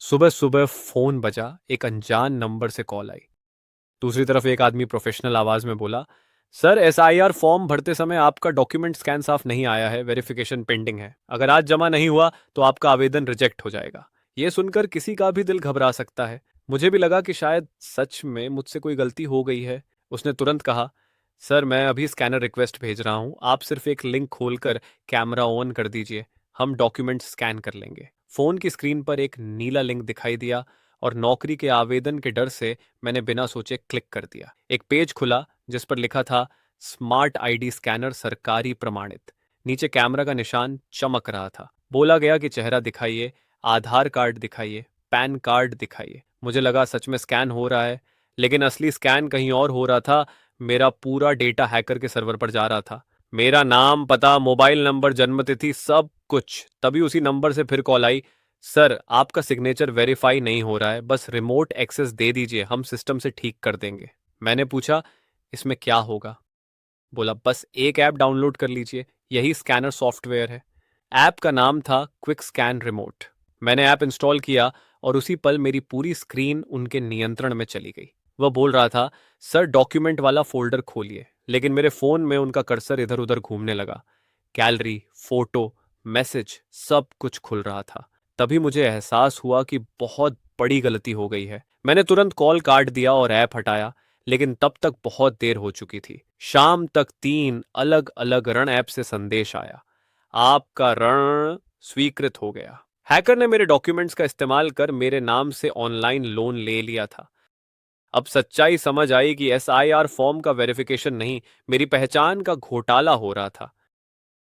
सुबह सुबह फोन बजा, एक अनजान नंबर से कॉल आई। दूसरी तरफ एक आदमी प्रोफेशनल आवाज में बोला, सर एसआईआर फॉर्म भरते समय आपका डॉक्यूमेंट स्कैन साफ नहीं आया है, वेरिफिकेशन पेंडिंग है। अगर आज जमा नहीं हुआ तो आपका आवेदन रिजेक्ट हो जाएगा। ये सुनकर किसी का भी दिल घबरा सकता है। मुझे भी लगा कि शायद सच में मुझसे कोई गलती हो गई है। उसने तुरंत कहा, सर मैं अभी स्कैनर रिक्वेस्ट भेज रहा हूँ, आप सिर्फ एक लिंक खोलकर कैमरा ऑन कर दीजिए, हम डॉक्यूमेंट स्कैन कर लेंगे। फोन की स्क्रीन पर एक नीला लिंक दिखाई दिया और नौकरी के आवेदन के डर से मैंने बिना सोचे क्लिक कर दिया। एक पेज खुला जिस पर लिखा था, स्मार्ट आईडी स्कैनर सरकारी प्रमाणित। नीचे कैमरा का निशान चमक रहा था। बोला गया कि चेहरा दिखाइए, आधार कार्ड दिखाइए, पैन कार्ड दिखाइए। मुझे लगा सच में स्कैन हो रहा है, लेकिन असली स्कैन कहीं और हो रहा था। मेरा पूरा डेटा हैकर के सर्वर पर जा रहा था। मेरा नाम, पता, मोबाइल नंबर, जन्मतिथि, सब कुछ। तभी उसी नंबर से फिर कॉल आई, सर आपका सिग्नेचर वेरीफाई नहीं हो रहा है, बस रिमोट एक्सेस दे दीजिए, हम सिस्टम से ठीक कर देंगे। मैंने पूछा, इसमें क्या होगा? बोला, बस एक ऐप डाउनलोड कर लीजिए, यही स्कैनर सॉफ्टवेयर है। ऐप का नाम था क्विक स्कैन रिमोट। मैंने ऐप इंस्टॉल किया और उसी पल मेरी पूरी स्क्रीन उनके नियंत्रण में चली गई। वह बोल रहा था, सर डॉक्यूमेंट वाला फोल्डर खोलिए, लेकिन मेरे फोन में उनका कर्सर इधर उधर घूमने लगा। गैलरी, फोटो, मैसेज, सब कुछ खुल रहा था। तभी मुझे एहसास हुआ कि बहुत बड़ी गलती हो गई है। मैंने तुरंत कॉल काट दिया और ऐप हटाया, लेकिन तब तक बहुत देर हो चुकी थी। शाम तक 3 अलग अलग ऋण ऐप से संदेश आया, आपका ऋण स्वीकृत हो गया। हैकर ने मेरे डॉक्यूमेंट्स का इस्तेमाल कर मेरे नाम से ऑनलाइन लोन ले लिया था। अब सच्चाई समझ आई कि एसआईआर फॉर्म का वेरिफिकेशन नहीं, मेरी पहचान का घोटाला हो रहा था।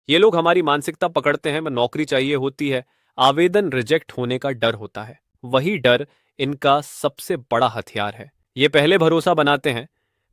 ये लोग हमारी मानसिकता पकड़ते हैं, नौकरी चाहिए होती है, आवेदन रिजेक्ट होने का डर होता है। वही डर इनका सबसे बड़ा हथियार है। ये पहले भरोसा बनाते हैं,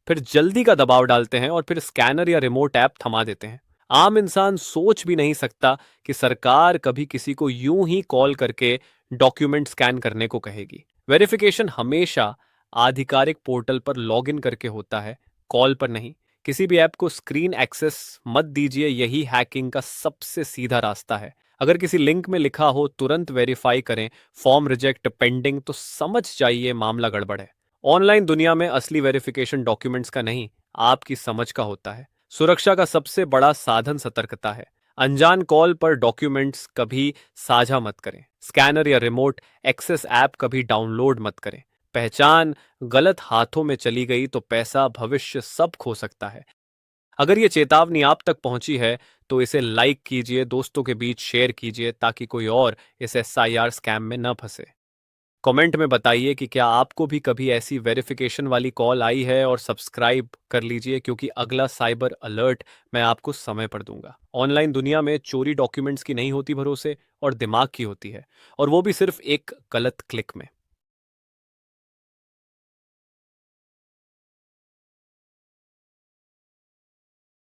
फिर जल्दी का दबाव डालते हैं और फिर स्कैनर या रिमोट ऐप थमा देते हैं। आम इंसान सोच भी नहीं सकता कि सरकार कभी किसी को यूं ही कॉल करके डॉक्यूमेंट स्कैन करने को कहेगी। वेरिफिकेशन हमेशा आधिकारिक पोर्टल पर लॉगिन करके होता है, कॉल पर नहीं। किसी भी ऐप को स्क्रीन एक्सेस मत दीजिए, यही हैकिंग का सबसे सीधा रास्ता है। अगर किसी लिंक में लिखा हो तुरंत वेरीफाई करें, फॉर्म रिजेक्ट पेंडिंग, तो समझ जाइए मामला गड़बड़ है। ऑनलाइन दुनिया में असली वेरिफिकेशन डॉक्यूमेंट्स का नहीं, आपकी समझ का होता है। सुरक्षा का सबसे बड़ा साधन सतर्कता है। अनजान कॉल पर डॉक्यूमेंट्स कभी साझा मत करें। स्कैनर या रिमोट एक्सेस ऐप कभी डाउनलोड मत करें। पहचान गलत हाथों में चली गई तो पैसा, भविष्य सब खो सकता है। अगर ये चेतावनी आप तक पहुंची है तो इसे लाइक कीजिए, दोस्तों के बीच शेयर कीजिए, ताकि कोई और इस एसआईआर स्कैम में न फंसे। कमेंट में बताइए कि क्या आपको भी कभी ऐसी वेरिफिकेशन वाली कॉल आई है, और सब्सक्राइब कर लीजिए, क्योंकि अगला साइबर अलर्ट मैं आपको समय पर दूंगा। ऑनलाइन दुनिया में चोरी डॉक्यूमेंट्स की नहीं होती भरोसे, और दिमाग की होती है, और वो भी सिर्फ एक गलत क्लिक में।